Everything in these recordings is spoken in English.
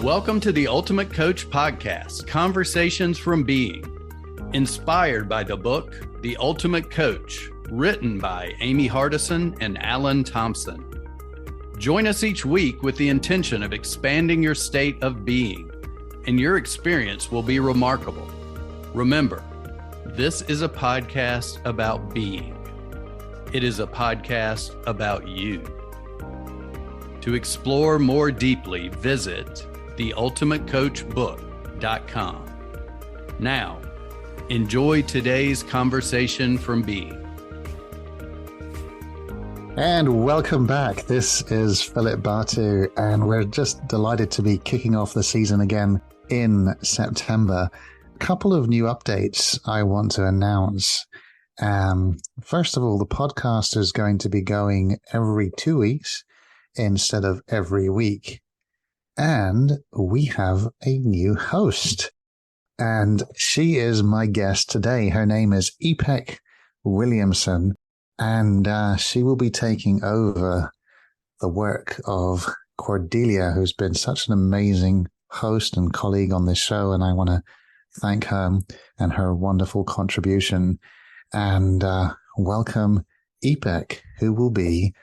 Welcome to the Ultimate Coach Podcast, Conversations from Being, inspired by the book, The Ultimate Coach, written by Amy Hardison and Alan Thompson. Join us each week with the intention of expanding your state of being, and your experience will be remarkable. Remember, this is a podcast about being. It is a podcast about you. To explore more deeply, visit theultimatecoachbook.com. Now, enjoy today's conversation from Being. And welcome back. This is Philippe Bartu, and we're just delighted to be kicking off the season again in September. A couple of new updates I want to announce. First of all, the podcast is going to be going every 2 weeks instead of every week. And we have a new host. And she is my guest today. Her name is Ipek Williamson. And she will be taking over the work of Cordelia, who's been such an amazing host and colleague on this show. And I want to thank her and her wonderful contribution. And welcome Ipek, who will be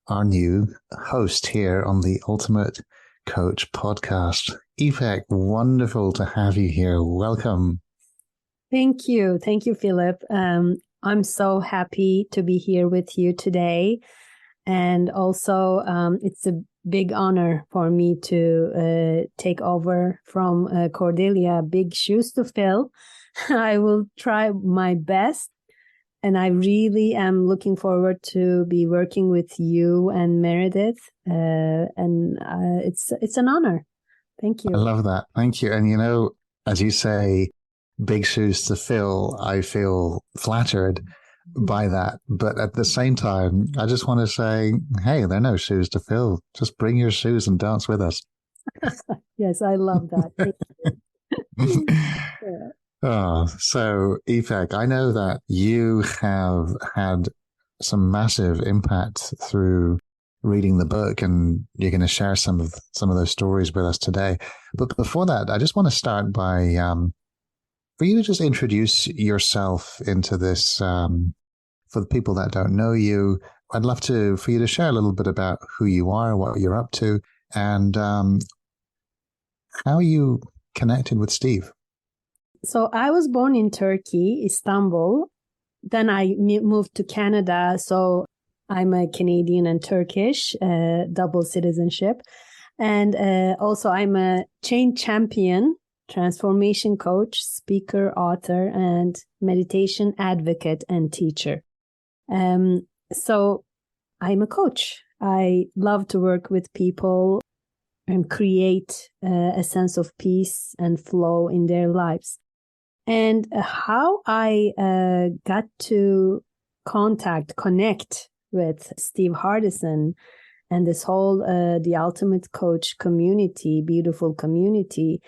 our new host here on the Ultimate Coach Podcast. Ipek, wonderful to have you here. Welcome. Thank you. Thank you, Philip. I'm so happy to be here with you today. And also, it's a big honor for me to take over from Cordelia. Big shoes to fill. I will try my best. And I really am looking forward to be working with you and Meredith. And it's an honor. Thank you. I love that. Thank you. And, you know, as you say, big shoes to fill, I feel flattered by that. But at the same time, I just want to say, hey, there are no shoes to fill. Just bring your shoes and dance with us. Yes, I love that. Thank you. Yeah. Oh, so Ipek, I know that you have had some massive impact through reading the book, and you're going to share some of those stories with us today. But before that, I just want to start by for you to just introduce yourself into this. For the people that don't know you, I'd love for you to share a little bit about who you are, what you're up to, and how you connected with Steve. So I was born in Turkey, Istanbul. Then I moved to Canada. So I'm a Canadian and Turkish, double citizenship. And also I'm a change champion, transformation coach, speaker, author, and meditation advocate and teacher. So I'm a coach. I love to work with people and create a sense of peace and flow in their lives. And how I got to connect with Steve Hardison and this whole the Ultimate Coach community, beautiful community,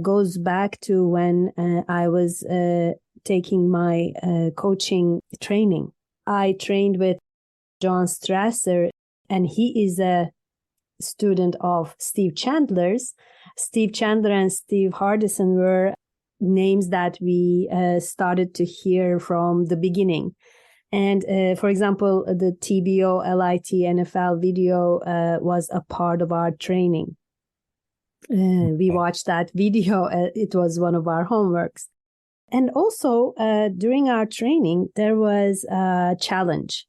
goes back to when I was taking my coaching training. I trained with John Strasser, and he is a student of Steve Chandler's. Steve Chandler and Steve Hardison were names that we started to hear from the beginning. And for example, the TBO, LIT, NFL video was a part of our training. We watched that video. It was one of our homeworks. And also during our training, there was a challenge.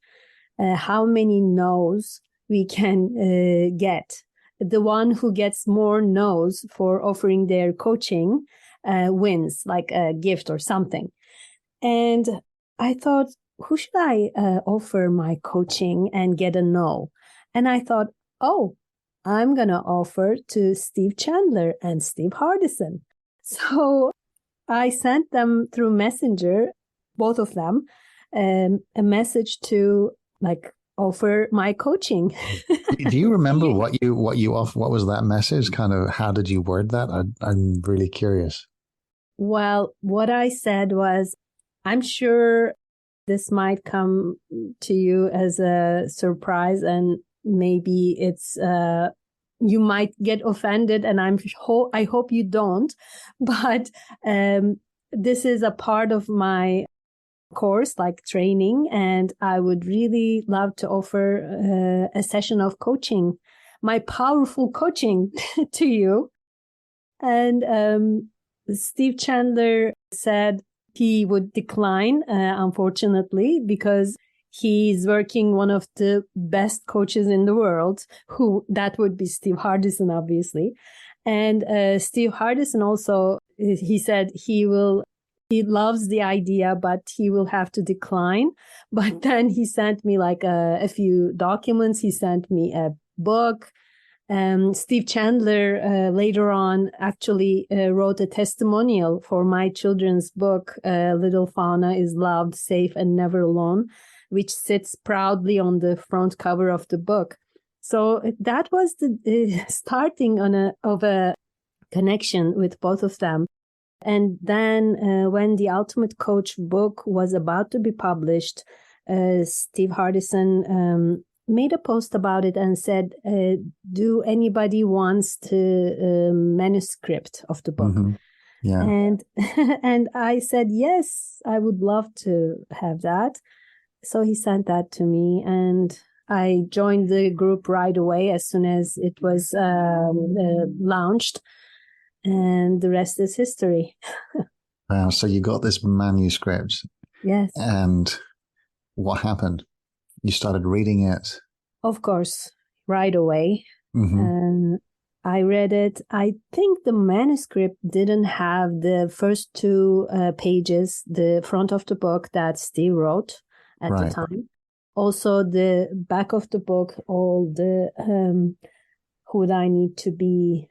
How many no's we can get. The one who gets more no's for offering their coaching wins, like a gift or something. And I thought, who should I offer my coaching and get a no? And I thought, I'm going to offer to Steve Chandler and Steve Hardison. So I sent them through Messenger, both of them, a message to offer my coaching. Do you remember what you offered? What was that message? Kind of, how did you word that? I'm really curious. Well, what I said was, I'm sure this might come to you as a surprise, and maybe it's you might get offended, and I hope you don't. But this is a part of my course, like training, and I would really love to offer a session of coaching, my powerful coaching to you. And Steve Chandler said he would decline, unfortunately, because he's working one of the best coaches in the world, that would be Steve Hardison, obviously. And Steve Hardison also, he said he loves the idea, but he will have to decline. But then he sent me like a few documents. He sent me a book. Steve Chandler later on actually wrote a testimonial for my children's book, Little Fauna is Loved, Safe, and Never Alone, which sits proudly on the front cover of the book. So that was the starting of a connection with both of them. And then when the Ultimate Coach book was about to be published, Steve Hardison made a post about it and said, do anybody wants the manuscript of the book? Mm-hmm. Yeah. And I said, yes, I would love to have that. So he sent that to me, and I joined the group right away as soon as it was launched. And the rest is history. Wow. So you got this manuscript. Yes. And what happened? You started reading it? Of course, right away. Mm-hmm. I read it. I think the manuscript didn't have the first two pages, the front of the book that Steve wrote at the time. Also, the back of the book, all the who would I need to be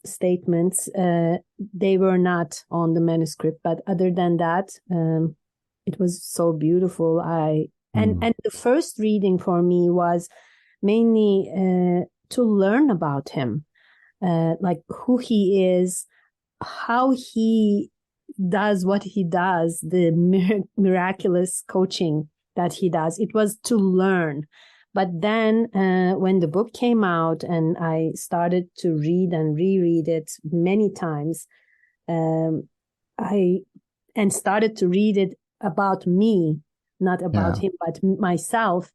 statements, they were not on the manuscript. But other than that, it was so beautiful. And the first reading for me was mainly to learn about him, like who he is, how he does what he does, the miraculous coaching that he does. It was to learn. But then when the book came out and I started to read and reread it many times, I started to read it about me, not about him, but myself.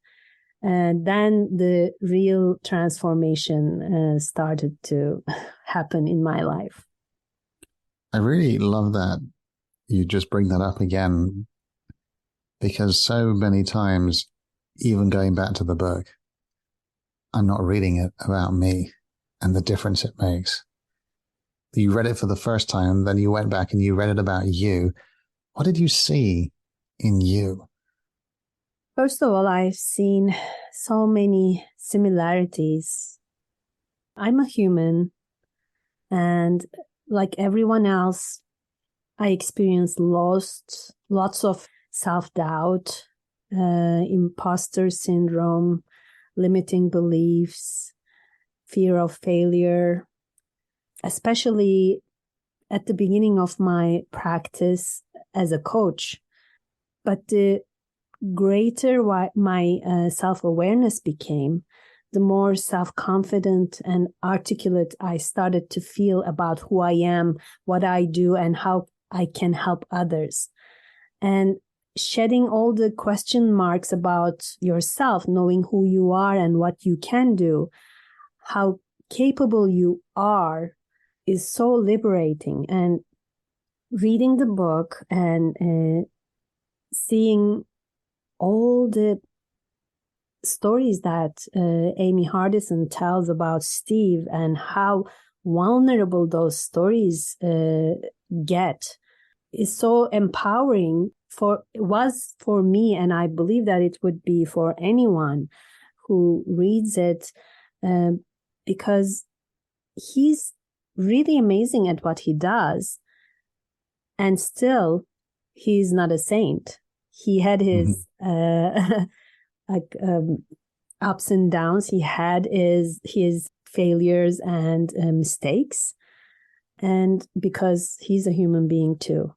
And then the real transformation started to happen in my life. I really love that you just bring that up again, because so many times, even going back to the book, I'm not reading it about me and the difference it makes. You read it for the first time, then you went back and you read it about you. What did you see in you? First of all, I've seen so many similarities. I'm a human, and like everyone else, I experienced lots of self-doubt, imposter syndrome, limiting beliefs, fear of failure, especially at the beginning of my practice as a coach. But the greater my self-awareness became, the more self-confident and articulate I started to feel about who I am, what I do, and how I can help others. And shedding all the question marks about yourself, knowing who you are and what you can do, how capable you are, is so liberating. And reading the book and seeing all the stories that Amy Hardison tells about Steve and how vulnerable those stories get is so empowering. It was for me, and I believe that it would be for anyone who reads it, because he's really amazing at what he does, and still he's not a saint. He had his ups and downs. He had his failures and mistakes, and because he's a human being too.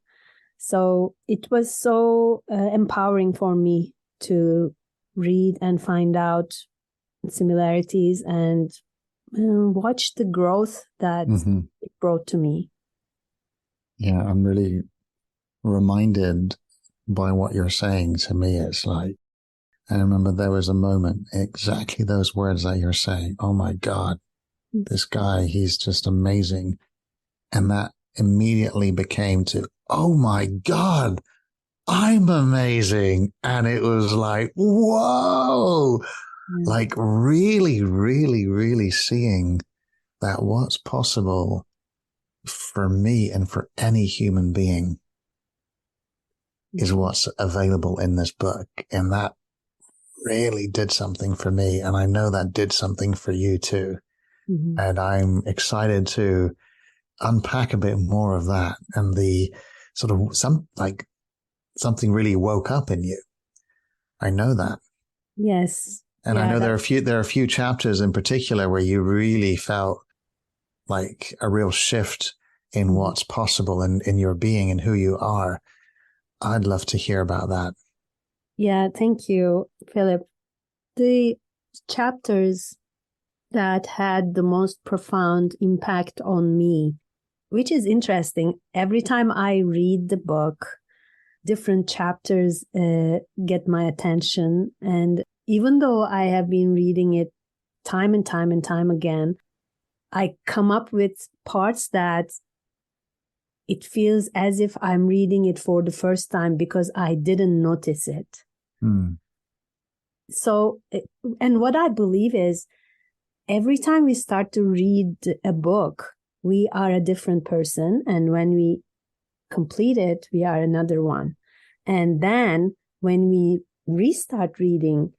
So it was so empowering for me to read and find out similarities and watch the growth that it brought to me. Yeah, I'm really reminded by what you're saying to me. It's like, I remember there was a moment, exactly those words that you're saying. Oh my God, this guy, he's just amazing. And that immediately became to, oh my God, I'm amazing. And it was like, whoa, like really, really, really seeing that what's possible for me and for any human being is what's available in this book. And that really did something for me. And I know that did something for you too. Mm-hmm. And I'm excited to unpack a bit more of that and the sort of something really woke up in you. I know that. Yes. And I know there are a few chapters in particular where you really felt like a real shift in what's possible in your being and who you are. I'd love to hear about that. Yeah, thank you, Philip. The chapters that had the most profound impact on me, which is interesting. Every time I read the book, different chapters get my attention. And even though I have been reading it time and time and time again, I come up with parts that it feels as if I'm reading it for the first time because I didn't notice it. So, and what I believe is every time we start to read a book, we are a different person. And when we complete it, we are another one. And then when we restart reading,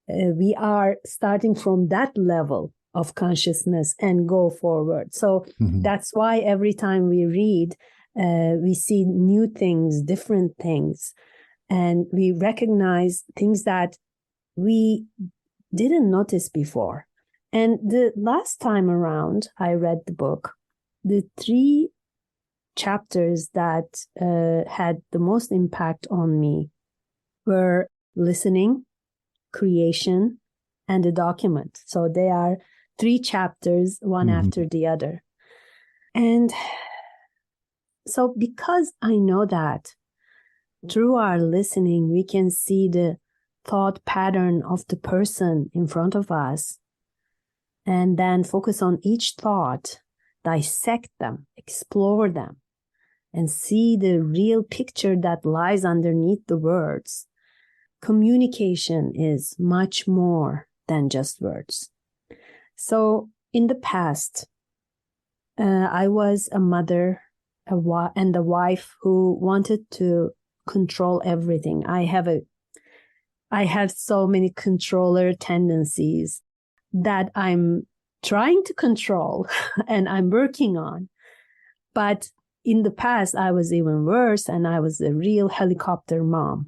we are starting from that level of consciousness and go forward. So that's why every time we read, we see new things, different things, and we recognize things that we didn't notice before. And the last time around I read the book, the 3 chapters that had the most impact on me were listening, creation, and the document. So they are 3 chapters, one after the other. And so because I know that through our listening, we can see the thought pattern of the person in front of us and then focus on each thought, dissect them, explore them, and see the real picture that lies underneath the words. Communication is much more than just words. So in the past, I was a mother and a wife who wanted to control everything. I have so many controller tendencies that I'm trying to control and I'm working on. But in the past, I was even worse, and I was a real helicopter mom.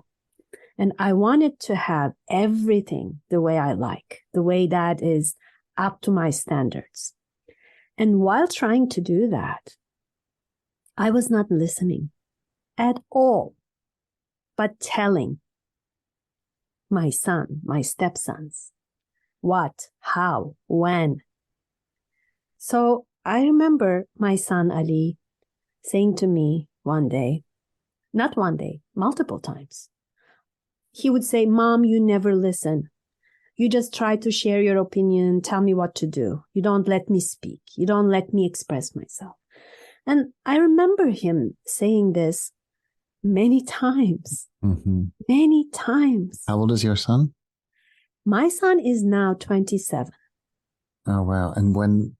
And I wanted to have everything the way I like, the way that is up to my standards. And while trying to do that, I was not listening at all, but telling my son, my stepsons, what, how, when. So I remember my son Ali saying to me one day, not one day, multiple times, he would say, "Mom, you never listen. You just try to share your opinion, tell me what to do. You don't let me speak. You don't let me express myself." And I remember him saying this many times, many times. How old is your son? My son is now 27. Oh, wow. And when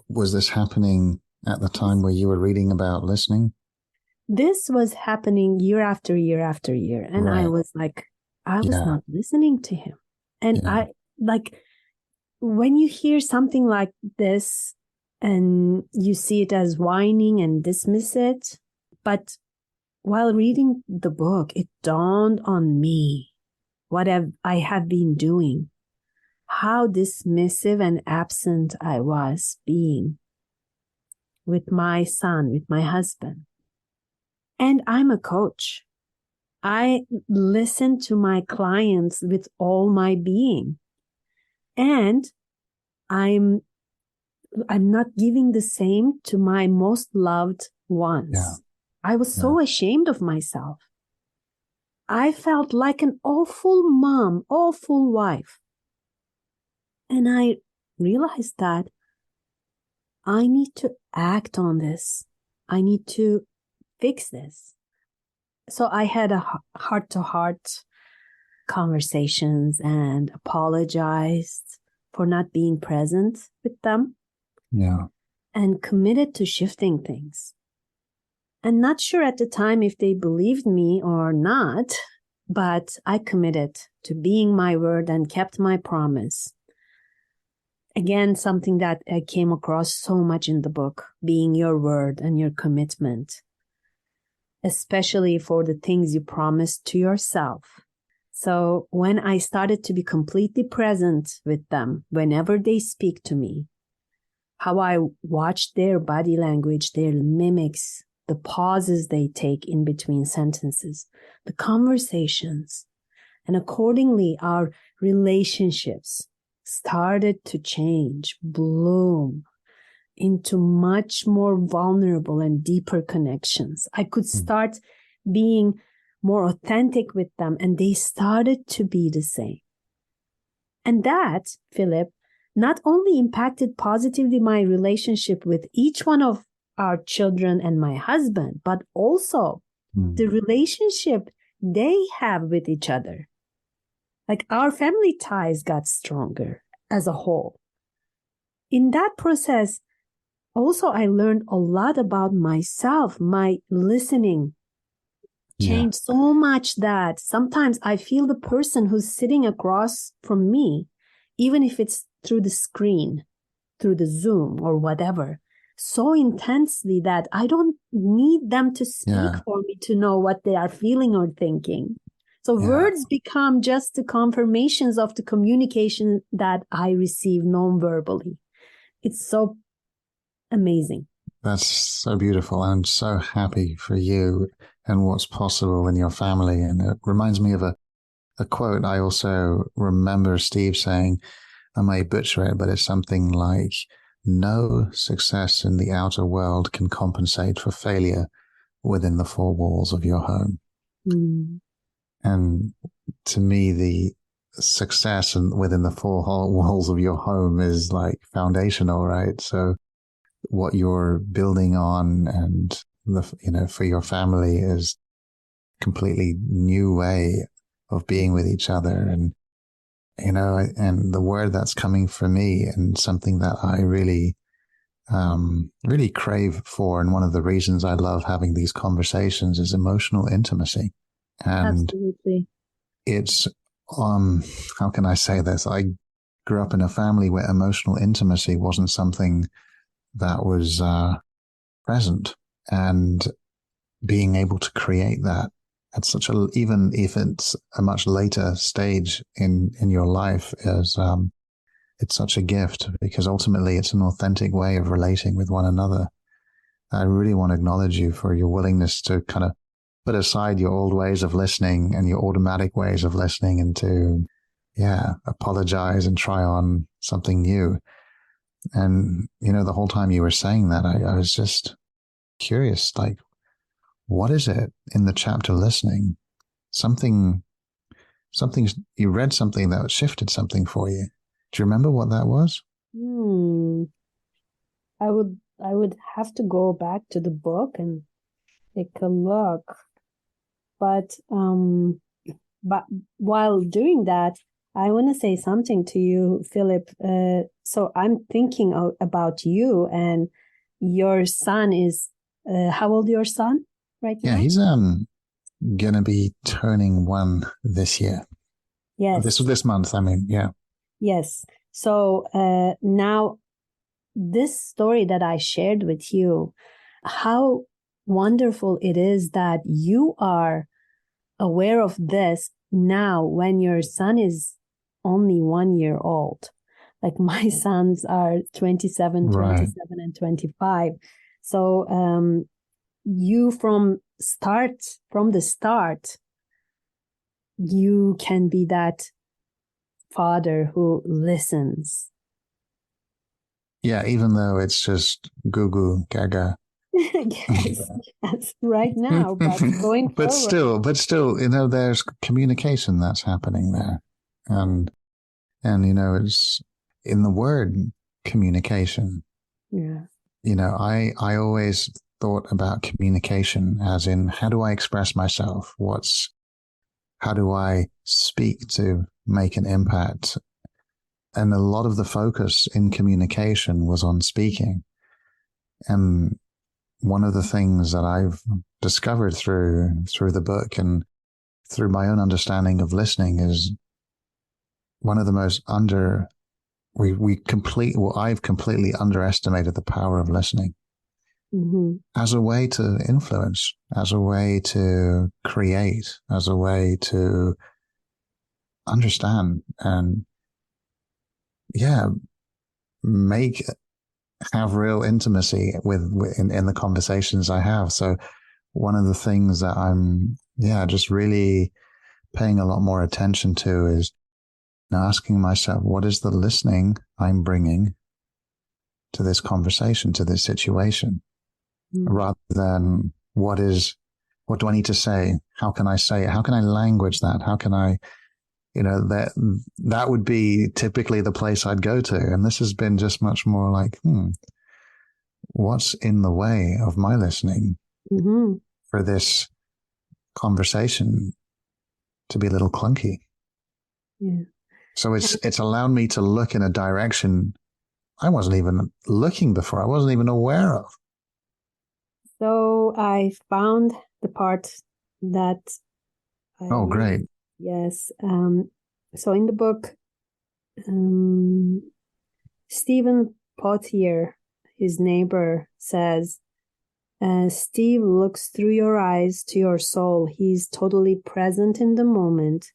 was this happening at the time where you were reading about listening? This was happening year after year after year. And I was like, I was not listening to him. And I like, when you hear something like this and you see it as whining and dismiss it, but while reading the book, it dawned on me what I have been doing, how dismissive and absent I was being with my son, with my husband. And I'm a coach. I listen to my clients with all my being. And I'm not giving the same to my most loved ones. Yeah. I was so ashamed of myself. I felt like an awful mom, awful wife. And I realized that I need to act on this. I need to fix this. So I had a heart-to-heart conversations and apologized for not being present with them. Yeah. And committed to shifting things. And not sure at the time if they believed me or not, but I committed to being my word and kept my promise. Again, something that I came across so much in the book, being your word and your commitment, especially for the things you promised to yourself. So when I started to be completely present with them, whenever they speak to me, how I watch their body language, their mimics, the pauses they take in between sentences, the conversations, and accordingly, our relationships started to change, bloom into much more vulnerable and deeper connections. I could start being more authentic with them, and they started to be the same. And that, Philip, not only impacted positively my relationship with each one of our children and my husband, but also the relationship they have with each other. Like our family ties got stronger as a whole. In that process, also I learned a lot about myself. My listening changed so much that sometimes I feel the person who's sitting across from me, even if it's through the screen, through the Zoom or whatever, so intensely that I don't need them to speak for me to know what they are feeling or thinking. So words become just the confirmations of the communication that I receive non-verbally. It's so amazing. That's so beautiful. I'm so happy for you and what's possible in your family. And it reminds me of a quote I also remember Steve saying. I may butcher it, but it's something like, no success in the outer world can compensate for failure within the four walls of your home. And to me, the success within the four walls of your home is like foundational, right? So what you're building on and for your family is completely new way of being with each other. And and the word that's coming from me and something that I really, really crave for. And one of the reasons I love having these conversations is emotional intimacy. And absolutely. It's, how can I say this? I grew up in a family where emotional intimacy wasn't something that was, present, and being able to create that at even if it's a much later stage in your life, is it's such a gift, because ultimately it's an authentic way of relating with one another. I really want to acknowledge you for your willingness to kind of put aside your old ways of listening and your automatic ways of listening and to, apologize and try on something new. And, the whole time you were saying that, I was just curious, like, what is it in the chapter listening? Something, you read something that shifted something for you. Do you remember what that was? I would have to go back to the book and take a look. But while doing that, I want to say something to you, Philip. So I'm thinking about you, and your son is, how old is your son right now? Yeah, he's gonna be turning 1 this year. Yes. This month, I mean, yeah. Yes. So now this story that I shared with you, how wonderful it is that you are aware of this now when your son is only 1 year old. Like my sons are 27, Right. 27 and 25. So you from the start, you can be that father who listens Yeah, even though it's just goo goo gaga. Yes, right now, but going but forward. still, there's communication that's happening there. And it's in the word communication. Yeah. I always thought about communication as in, how do I express myself? How do I speak to make an impact? And a lot of the focus in communication was on speaking. And one of the things that I've discovered through the book and through my own understanding of listening is one of the most I've completely underestimated the power of listening as a way to influence, as a way to create, as a way to understand and have real intimacy in the conversations I have. So one of the things that I'm just really paying a lot more attention to is now asking myself, what is the listening I'm bringing to this conversation, to this situation, rather than what do I need to say? How can I say it? How can I language that? How can I, that would be typically the place I'd go to. And this has been just much more like, what's in the way of my listening for this conversation to be a little clunky? Yeah. So it's allowed me to look in a direction I wasn't even looking before. I wasn't even aware of. So I found the part that. Oh, great. Yes. So in the book, Stephen Pottier, his neighbor, says, Steve looks through your eyes to your soul. He's totally present in the moment.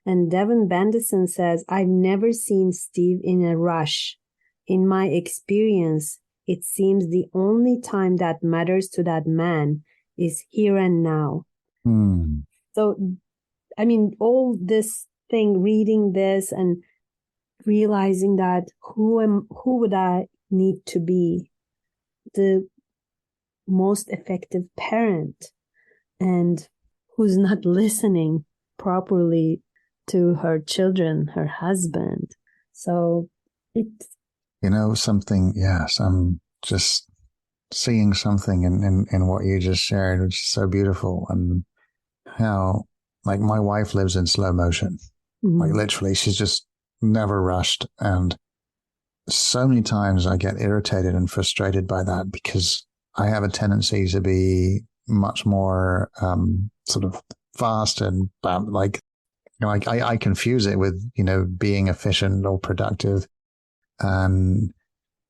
And Devin Bandison says, I've never seen Steve in a rush. In my experience, it seems the only time that matters to that man is here and now. So, I mean, all this thing, reading this and realizing that who would I need to be the most effective parent, and who's not listening properly to her children, her husband. So it's something. Yes, I'm just seeing something in what you just shared, which is so beautiful, and how, like, my wife lives in slow motion. Like, literally, she's just never rushed. And so many times I get irritated and frustrated by that because I have a tendency to be much more sort of fast and I confuse it with, being efficient or productive. And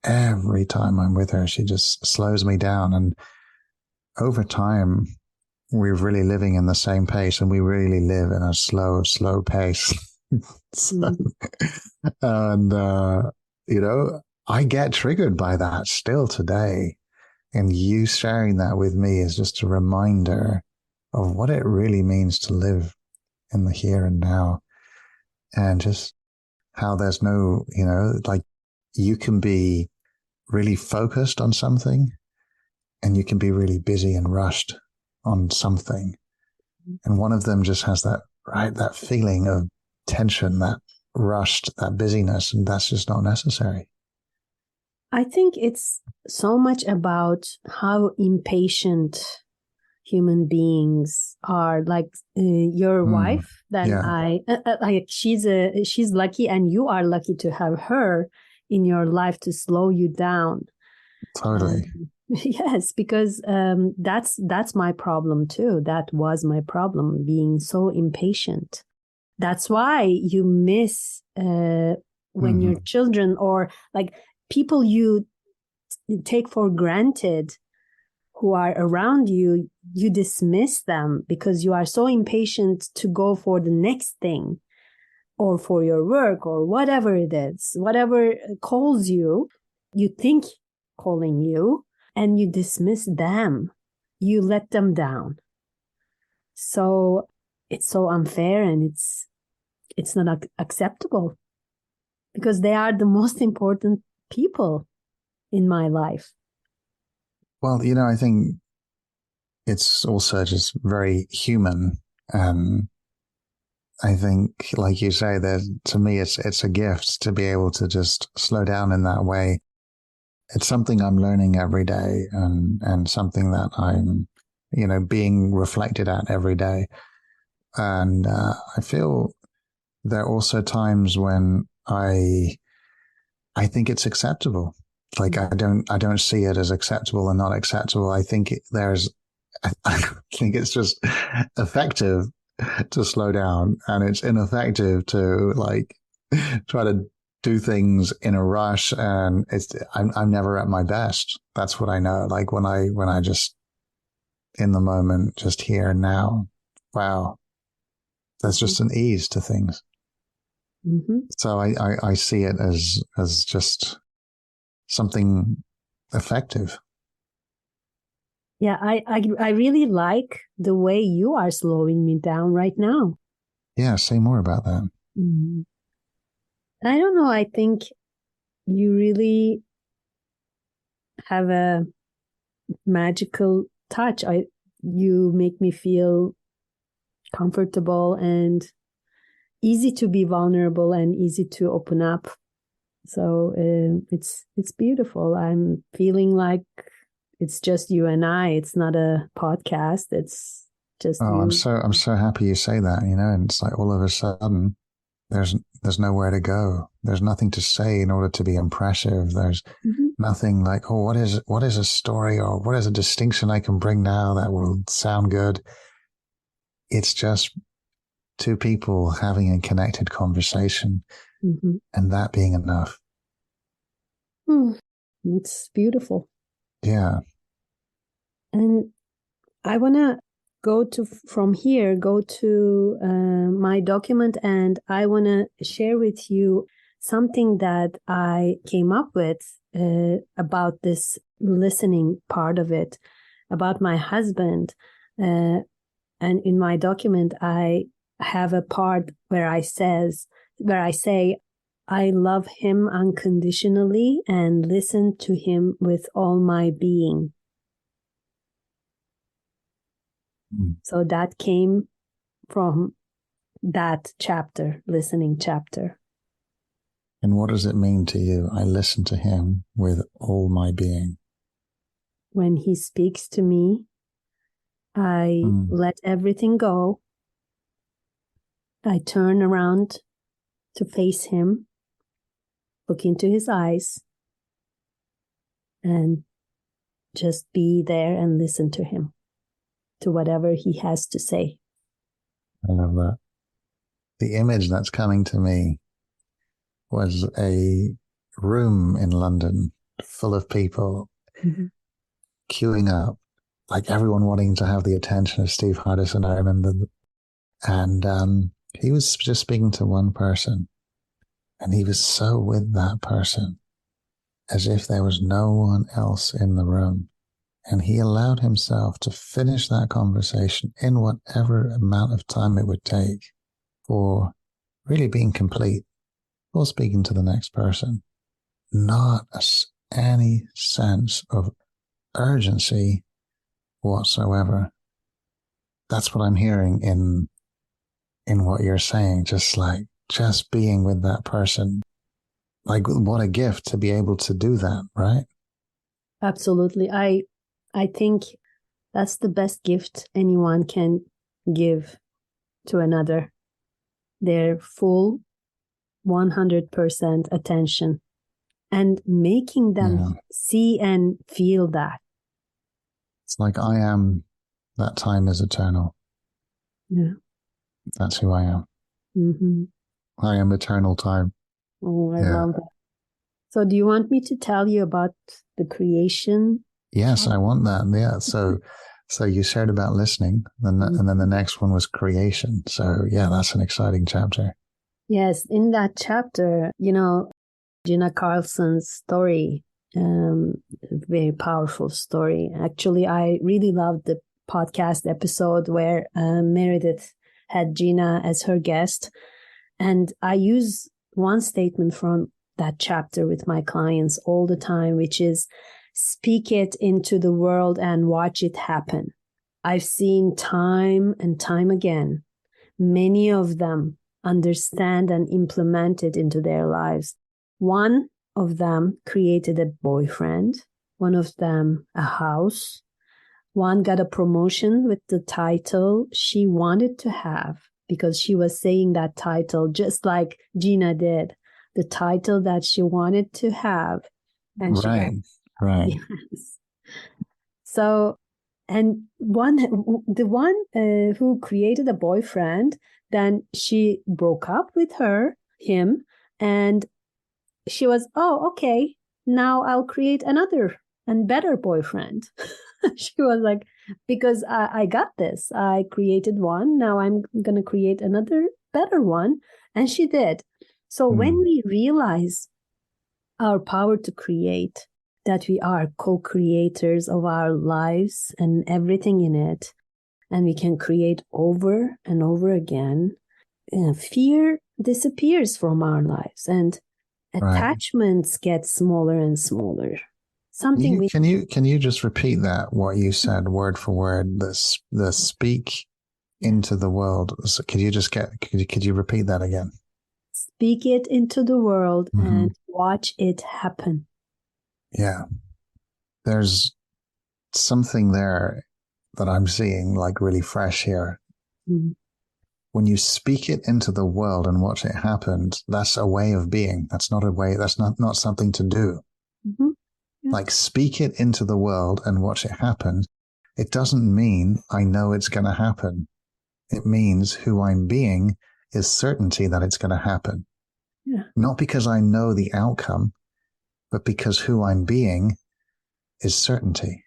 every time I'm with her, she just slows me down. And over time, we're really living in the same pace, and we really live in a slow pace. And, I get triggered by that still today. And you sharing that with me is just a reminder of what it really means to live in the here and now. And just how there's no, like, you can be really focused on something and you can be really busy and rushed on something. And one of them just has that feeling of tension, that rushed, that busyness, and that's just not necessary. I think it's so much about how impatient human beings are. Like your wife, then she's lucky, and you are lucky to have her in your life to slow you down. Totally. Yes, because that's my problem too. That was my problem, being so impatient. That's why you miss when your children, or like people you take for granted who are around you, you dismiss them because you are so impatient to go for the next thing, or for your work, or whatever it is, whatever calls you, you think calling you, and you dismiss them. You let them down. So it's so unfair, and it's not acceptable, because they are the most important people in my life. Well, I think it's also just very human. I think, like you say, that to me, it's a gift to be able to just slow down in that way. It's something I'm learning every day, and something that I'm, being reflected at every day. And I feel there are also times when I think it's acceptable. Like I don't see it as acceptable and not acceptable. I think I think it's just effective to slow down, and it's ineffective to try to do things in a rush. And I'm never at my best. That's what I know. Like when I just in the moment, just here and now. Wow, there's just an ease to things. Mm-hmm. So I see it as just something effective. Yeah, I really like the way you are slowing me down right now. Yeah, say more about that. Mm-hmm. I don't know. I think you really have a magical touch. You make me feel comfortable and easy to be vulnerable and easy to open up. So it's beautiful. I'm feeling like it's just you and I. It's not a podcast. It's just you. I'm so happy you say that. And it's like all of a sudden there's nowhere to go. There's nothing to say in order to be impressive. There's nothing like, oh, what is a story, or what is a distinction I can bring now that will sound good. It's just two people having a connected conversation, and that being enough. It's beautiful. Yeah. And I want to go to my document, and I want to share with you something that I came up with about this listening part of it, about my husband. And in my document, I have a part where I say, I love him unconditionally and listen to him with all my being. So that came from that chapter, listening chapter. And what does it mean to you? I listen to him with all my being. When he speaks to me, I let everything go. I turn around to face him, look into his eyes, and just be there and listen to him, to whatever he has to say. I love that. The image that's coming to me was a room in London full of people queuing up, like everyone wanting to have the attention of Steve Hardison, I remember. And he was just speaking to one person, and he was so with that person as if there was no one else in the room. And he allowed himself to finish that conversation in whatever amount of time it would take for really being complete, or speaking to the next person. Not any sense of urgency whatsoever. That's what I'm hearing in what you're saying. Just being with that person. Like, what a gift to be able to do that, right? Absolutely. I think that's the best gift anyone can give to another. Their full 100% attention, and making them see and feel that. It's like, I am, that time is eternal. Yeah. That's who I am. I am eternal time. Oh, I love that. So do you want me to tell you about the creation? Yes, I want that. Yeah. So you shared about listening, and then the next one was creation. So yeah, that's an exciting chapter. Yes, in that chapter, Gina Carlson's story, very powerful story. Actually, I really loved the podcast episode where Meredith had Gina as her guest. And I use one statement from that chapter with my clients all the time, which is speak it into the world and watch it happen. I've seen time and time again, many of them understand and implement it into their lives. One of them created a boyfriend, one of them a house, one got a promotion with the title she wanted to have because she was saying that title just like Gina did, the title that she wanted to have. And right. Yes. So, and the one who created a boyfriend, then she broke up with him, and she was, oh, okay, now I'll create another and better boyfriend. She was like, because I got this. I created one. Now I'm going to create another better one. And she did. So when we realize our power to create, that we are co-creators of our lives and everything in it, and we can create over and over again, fear disappears from our lives and attachments get smaller and smaller. Can you just repeat that, what you said word for word, the speak into the world? So could you repeat that again? Speak it into the world and watch it happen. Yeah. There's something there that I'm seeing like really fresh here. Mm-hmm. When you speak it into the world and watch it happen, that's a way of being. That's not a way, that's not something to do. Mm-hmm. Yeah. Like speak it into the world and watch it happen. It doesn't mean I know it's going to happen. It means who I'm being is certainty that it's going to happen. Yeah. Not because I know the outcome, but because who I'm being is certainty.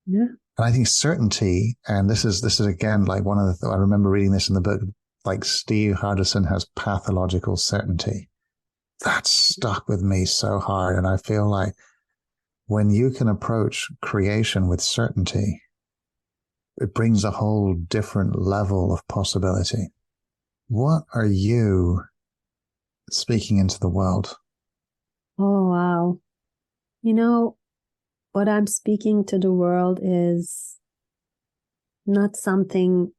Yeah. And I think certainty, and this is again, like one of the, I remember reading this in the book, like Steve Hardison has pathological certainty. That stuck with me so hard. And I feel like when you can approach creation with certainty, it brings a whole different level of possibility. What are you speaking into the world? Oh, wow. You know, what I'm speaking to the world is not something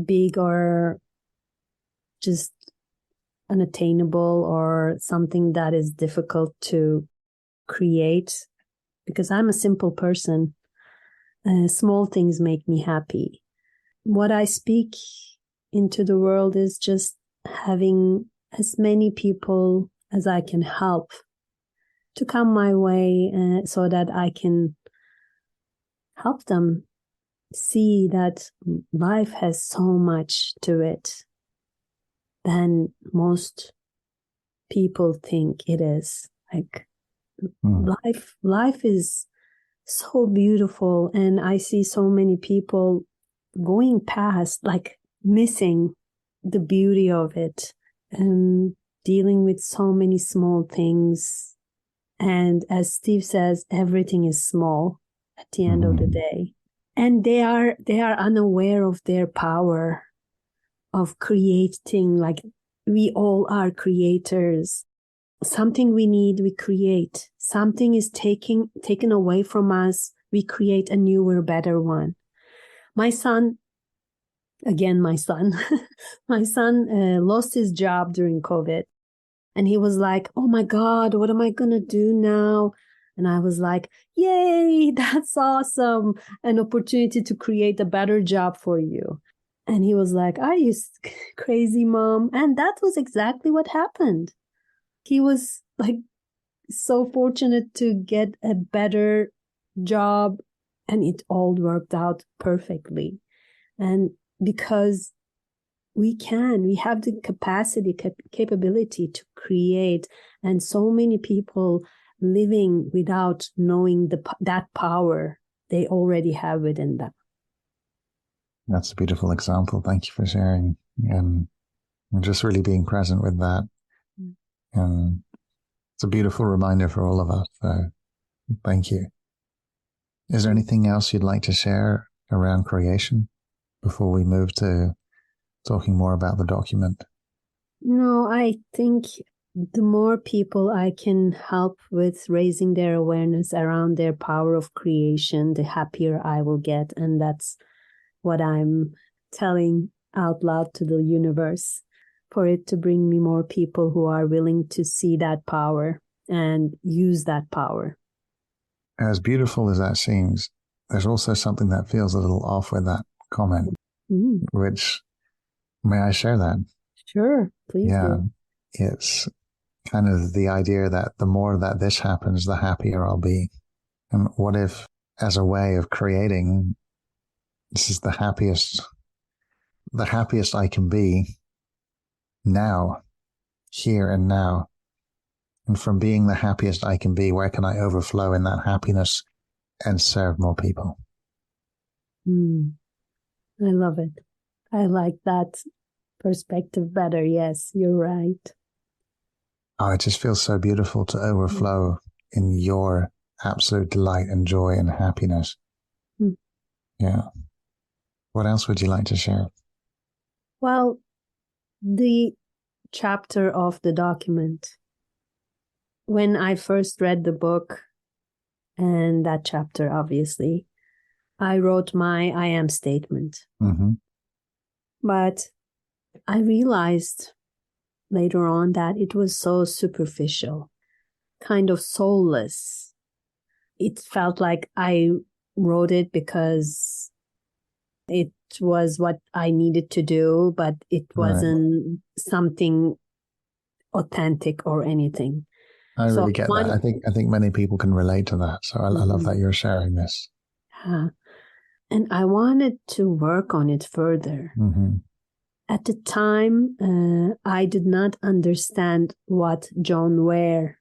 big or just unattainable or something that is difficult to create, because I'm a simple person. Small things make me happy. What I speak into the world is just having as many people as I can help to come my way so that I can help them see that life has so much to it than most people think it is. Like life is so beautiful, and I see so many people going past, like missing the beauty of it, and dealing with so many small things. And as Steve says, everything is small at the end of the day. And they are unaware of their power of creating. Like, we all are creators. Something we need, we create. Something is taken away from us, we create a newer, better one. My son lost his job during COVID. And he was like, oh my God, what am I going to do now? And I was like, yay, that's awesome. An opportunity to create a better job for you. And he was like, are you crazy, Mom? And that was exactly what happened. He was like so fortunate to get a better job, and it all worked out perfectly. And because we have the capacity, capability to create, and so many people living without knowing that power they already have within them. That's a beautiful example. Thank you for sharing, and just really being present with that. And it's a beautiful reminder for all of us. So thank you. Is there anything else you'd like to share around creation before we move to talking more about the document? No, I think the more people I can help with raising their awareness around their power of creation, the happier I will get. And that's what I'm telling out loud to the universe, for it to bring me more people who are willing to see that power and use that power. As beautiful as that seems, there's also something that feels a little off with that comment, which, may I share that? Sure, please do. It's kind of the idea that the more that this happens, the happier I'll be. And what if, as a way of creating, this is the happiest I can be now, here and now. And from being the happiest I can be, where can I overflow in that happiness and serve more people? I love it. I like that perspective better. Yes, you're right. Oh, it just feels so beautiful to overflow in your absolute delight and joy and happiness. Yeah. What else would you like to share? Well, the chapter of the document. When I first read the book and that chapter, obviously, I wrote my I am statement. But I realized later on that it was so superficial, kind of soulless. It felt like I wrote it because it was what I needed to do, but it wasn't something authentic or anything. I really get that. I think many people can relate to that. So I love that you're sharing this. And I wanted to work on it further. At the time, I did not understand what John Ware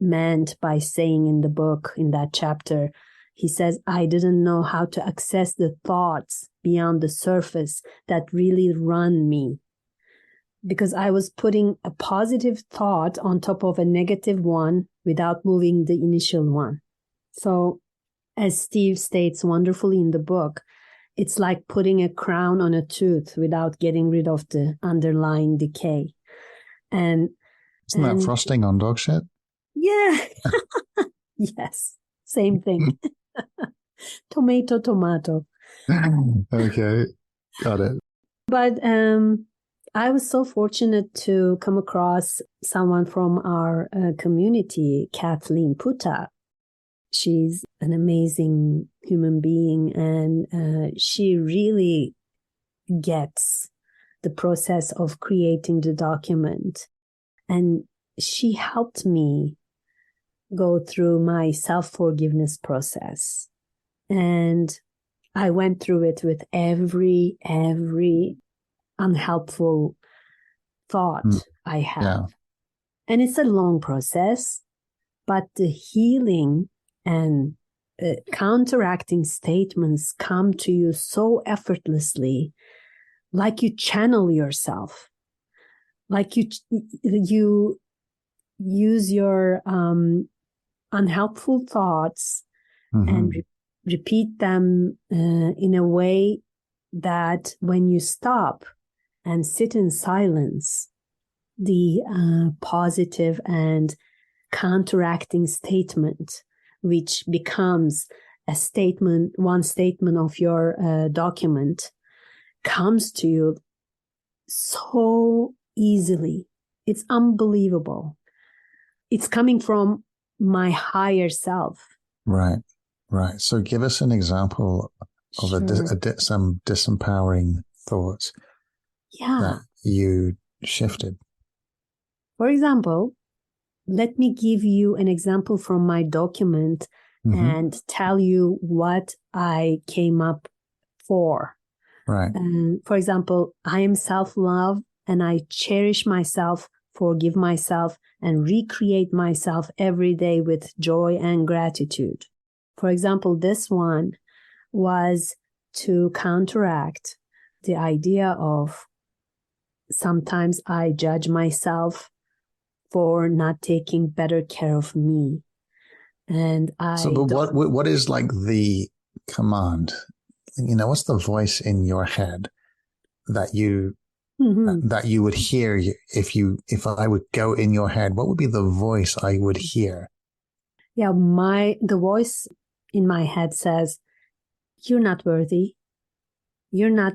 meant by saying in the book, in that chapter. He says, I didn't know how to access the thoughts beyond the surface that really run me. Because I was putting a positive thought on top of a negative one without moving the initial one. So, as Steve states wonderfully in the book, it's like putting a crown on a tooth without getting rid of the underlying decay. And isn't that frosting on dog shit? Yeah. Yes. Same thing. Tomato. Okay. Got it. But I was so fortunate to come across someone from our community, Kathleen Putta. She's an amazing human being, and she really gets the process of creating the document. And she helped me go through my self-forgiveness process. And I went through it with every unhelpful thought I have. Yeah. And it's a long process, but the healing and counteracting statements come to you so effortlessly, like you channel yourself, like you use your unhelpful thoughts and repeat them in a way that when you stop and sit in silence, the positive and counteracting statement, which becomes one statement of your document, comes to you so easily. It's unbelievable. It's coming from my higher self. Right. So give us an example of some disempowering thoughts that you shifted. For example, let me give you an example from my document and tell you what I came up for. Right. For example, I am self-love and I cherish myself, forgive myself, and recreate myself every day with joy and gratitude. For example, this one was to counteract the idea of sometimes I judge myself for not taking better care of me. And what is like the command? What's the voice in your head that you that you would hear if I would go in your head? What would be the voice I would hear? Yeah, the voice in my head says, you're not worthy. You're not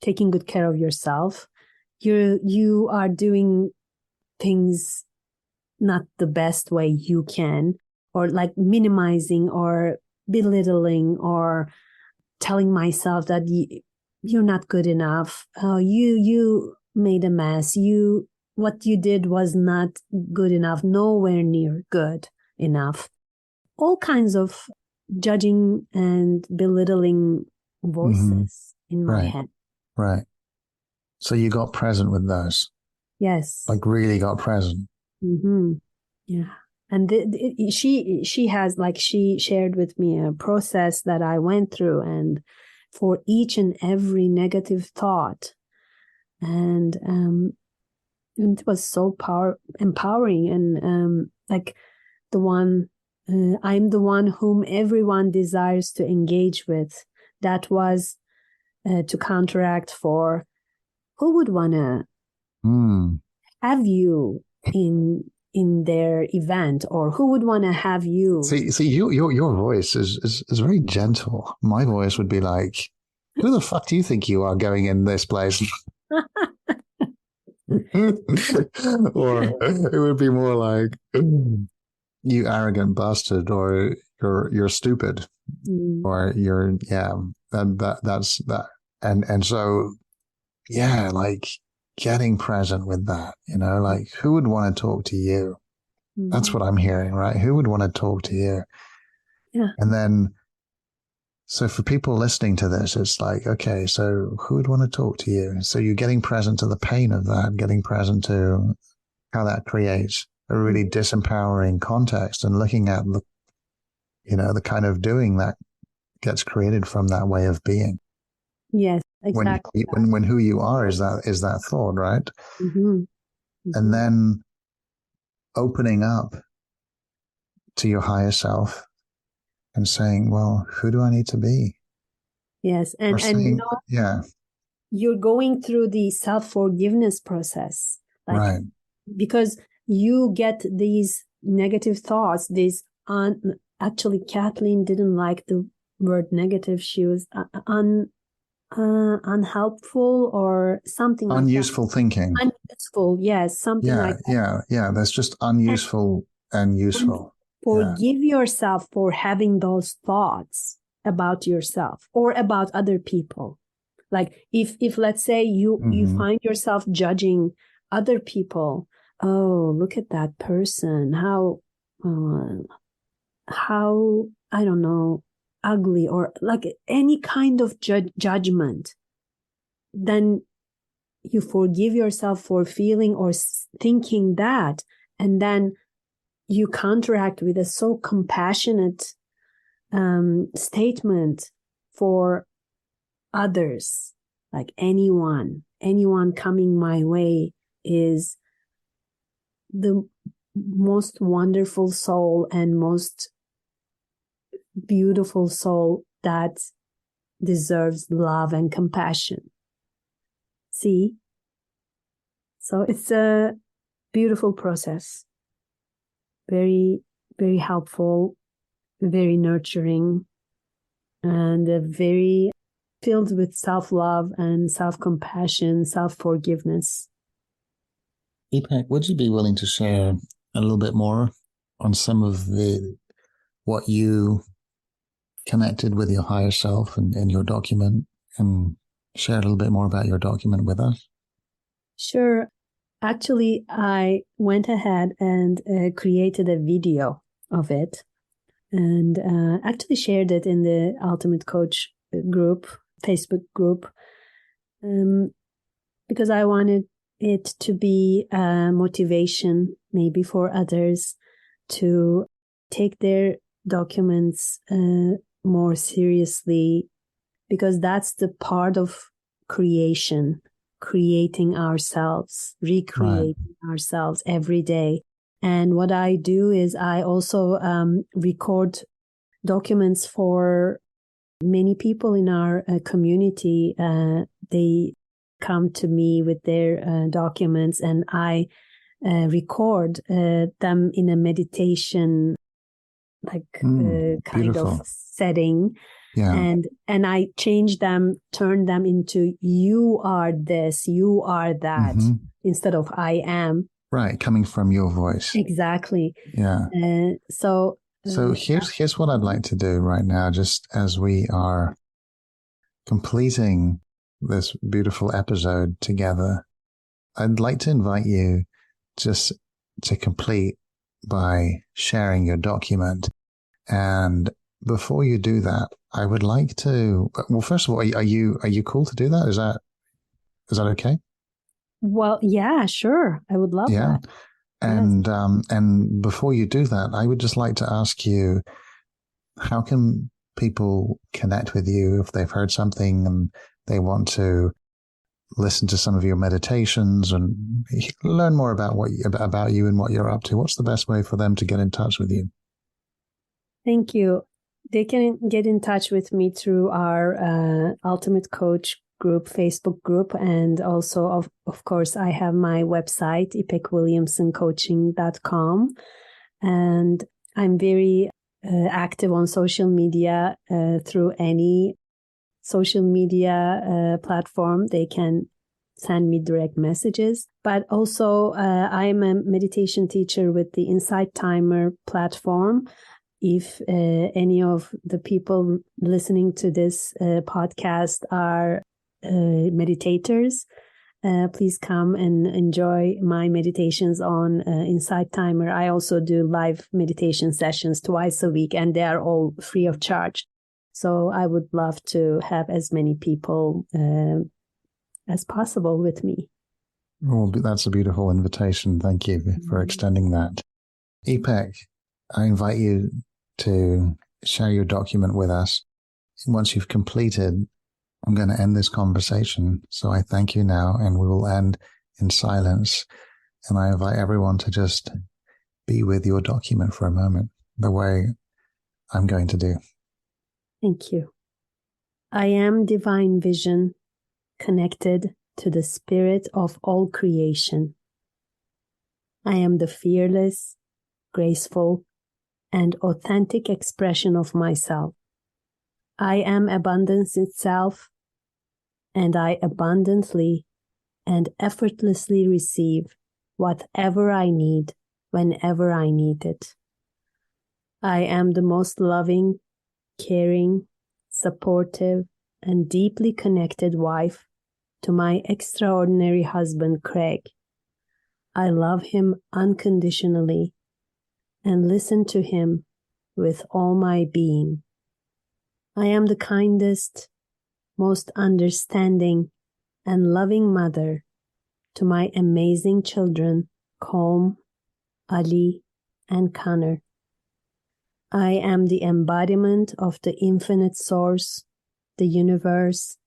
taking good care of yourself. You are doing things not the best way you can, or like minimizing or belittling or telling myself that you're not good enough. You made a mess. What you did was not good enough, nowhere near good enough. All kinds of judging and belittling voices in my head. Right. So you got present with those. Yes. Like really got present. Mm-hmm. Yeah. And she has, like, she shared with me a process that I went through, and for each and every negative thought. And it was so empowering. And like the one, I'm the one whom everyone desires to engage with. That was to counteract for who would want to have you in their event, or who would want to have you. See, your voice is very gentle. My voice would be like, who the fuck do you think you are going in this place? Or it would be more like, you arrogant bastard, or you're stupid, or that's that. And so, yeah, like getting present with that, like who would want to talk to you? That's what I'm hearing, right? Who would want to talk to you? Yeah. And then, so for people listening to this, it's like, okay, so who would want to talk to you? So you're getting present to the pain of that, getting present to how that creates a really disempowering context, and looking at the kind of doing that gets created from that way of being. Yes, exactly. When who you are is that thought, right? And then opening up to your higher self and saying, well, who do I need to be? Yes. And saying, you're going through the self-forgiveness process. Like, right. Because you get these negative thoughts, actually Kathleen didn't like the word negative. She was unhelpful or something like unuseful that. thinking. Unuseful, yes, something like that. Yeah. There's just unuseful and useful. Forgive yourself for having those thoughts about yourself or about other people. Like if let's say you find yourself judging other people. Oh, look at that person. How I don't know, ugly, or like any kind of judgment. Then you forgive yourself for feeling or thinking that, and then you counteract with a so compassionate statement for others. Like anyone coming my way is the most wonderful soul and most beautiful soul that deserves love and compassion. See? So it's a beautiful process. Very, very helpful, very nurturing, and very filled with self-love and self-compassion, self-forgiveness. Ipek, would you be willing to share a little bit more on some of what you connected with your higher self in your document, and share a little bit more about your document with us? Sure. Actually, I went ahead and created a video of it, and actually shared it in the Ultimate Coach group, Facebook group, because I wanted it to be a motivation maybe for others to take their documents more seriously, because that's the part of creating ourselves, recreating ourselves every day. And what I do is I also record documents for many people in our community. They come to me with their documents, and I record them in a meditation kind beautiful. of setting. Yeah. And I change them, turn them into you are this, you are that, instead of I am. Right, coming from your voice. Exactly. Yeah. So here's what I'd like to do right now, just as we are completing this beautiful episode together. I'd like to invite you just to complete by sharing your document. And before you do that, I would like to, well, first of all, are you cool to do that? Is that okay? Well, yeah, sure. I would love that. And, and before you do that, I would just like to ask you, how can people connect with you if they've heard something and they want to listen to some of your meditations and learn more about about you and what you're up to? What's the best way for them to get in touch with you? Thank you. They can get in touch with me through our Ultimate Coach group, Facebook group. And also, of course, I have my website, ipekwilliamsoncoaching.com. And I'm very active on social media through any social media platform. They can send me direct messages. But also, I'm a meditation teacher with the Insight Timer platform. If any of the people listening to this podcast are meditators, please come and enjoy my meditations on Insight Timer. I also do live meditation sessions twice a week, and they are all free of charge. So I would love to have as many people as possible with me. Well, that's a beautiful invitation. Thank you for extending that. Ipek, I invite you to share your document with us. Once you've completed, I'm going to end this conversation. So I thank you now, and we will end in silence. And I invite everyone to just be with your document for a moment, the way I'm going to do. Thank you. I am divine vision, connected to the spirit of all creation. I am the fearless, graceful, and authentic expression of myself. I am abundance itself, and I abundantly and effortlessly receive whatever I need whenever I need it. I am the most loving, caring, supportive, and deeply connected wife to my extraordinary husband, Craig. I love him unconditionally and listen to him with all my being. I am the kindest, most understanding, and loving mother to my amazing children, Colm, Ali, and Connor. I am the embodiment of the infinite source, the universe,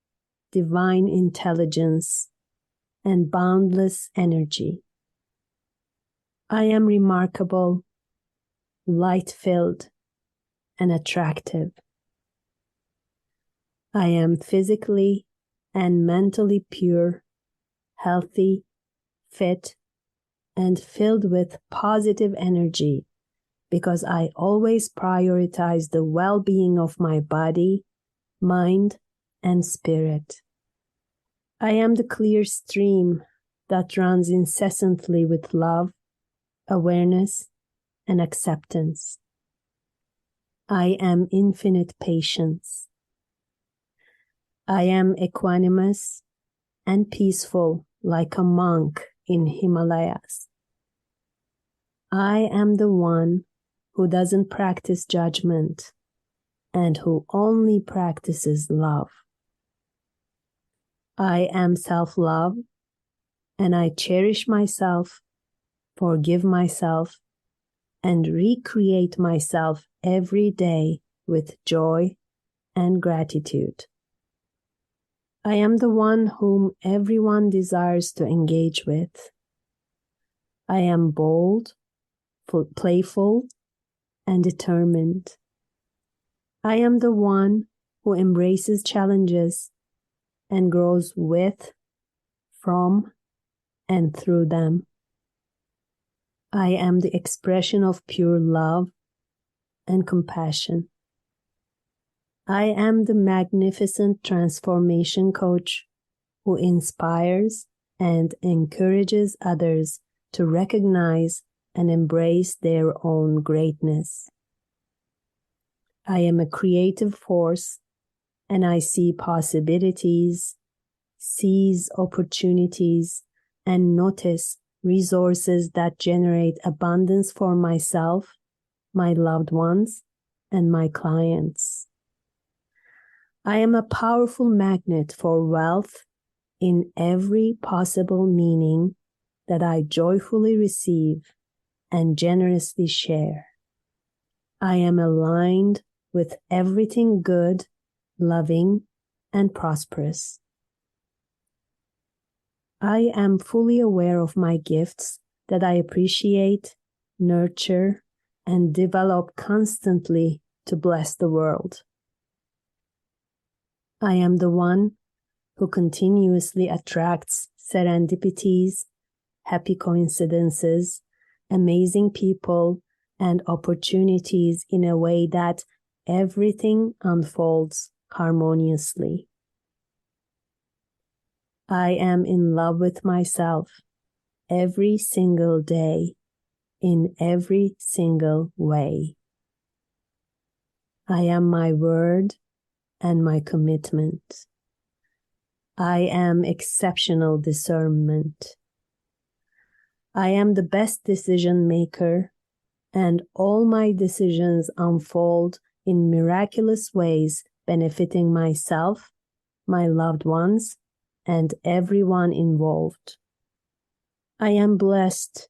divine intelligence, and boundless energy. I am remarkable, light-filled, and attractive. I am physically and mentally pure, healthy, fit, and filled with positive energy because I always prioritize the well-being of my body, mind, and spirit. I am the clear stream that runs incessantly with love, awareness, and acceptance. I am infinite patience. I am equanimous and peaceful like a monk in Himalayas. I am the one who doesn't practice judgment and who only practices love. I am self-love, and I cherish myself, forgive myself, and recreate myself every day with joy and gratitude. I am the one whom everyone desires to engage with. I am bold, playful, and determined. I am the one who embraces challenges and grows with from and through them. I am the expression of pure love and compassion. I am the magnificent transformation coach who inspires and encourages others to recognize and embrace their own greatness. I am a creative force, and I see possibilities, seize opportunities, and notice resources that generate abundance for myself, my loved ones, and my clients. I am a powerful magnet for wealth in every possible meaning that I joyfully receive and generously share. I am aligned with everything good, loving, and prosperous. I am fully aware of my gifts that I appreciate, nurture, and develop constantly to bless the world. I am the one who continuously attracts serendipities, happy coincidences, amazing people, and opportunities in a way that everything unfolds harmoniously. I am in love with myself every single day, in every single way. I am my word and my commitment. I am exceptional discernment. I am the best decision maker, and all my decisions unfold in miraculous ways, benefiting myself, my loved ones, and everyone involved. I am blessed,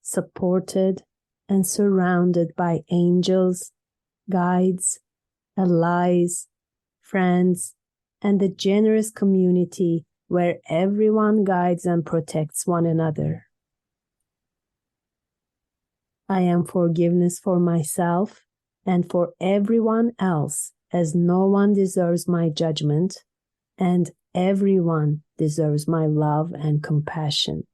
supported, and surrounded by angels, guides, allies, friends, and a generous community where everyone guides and protects one another. I am forgiveness for myself and for everyone else, as no one deserves my judgment, and everyone deserves my love and compassion.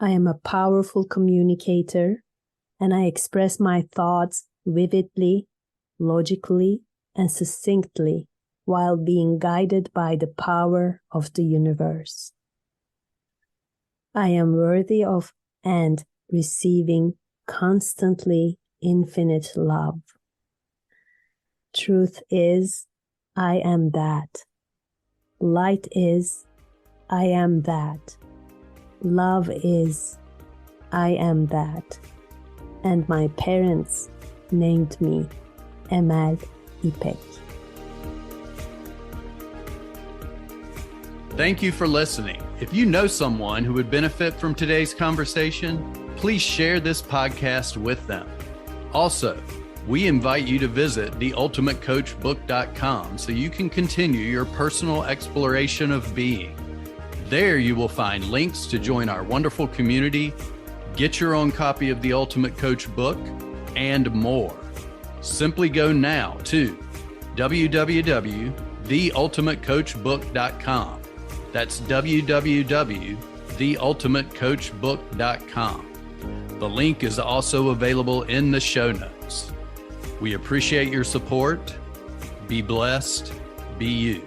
I am a powerful communicator, and I express my thoughts vividly, logically, and succinctly while being guided by the power of the universe. I am worthy of and receiving constantly infinite love. Truth is, I am that. Light is, I am that. Love is, I am that. And my parents named me Emel Ipek. Thank you for listening. If you know someone who would benefit from today's conversation, please share this podcast with them. Also, we invite you to visit theultimatecoachbook.com so you can continue your personal exploration of being. There you will find links to join our wonderful community, get your own copy of the Ultimate Coach book, and more. Simply go now to www.theultimatecoachbook.com. That's www.theultimatecoachbook.com. The link is also available in the show notes. We appreciate your support. Be blessed. Be you.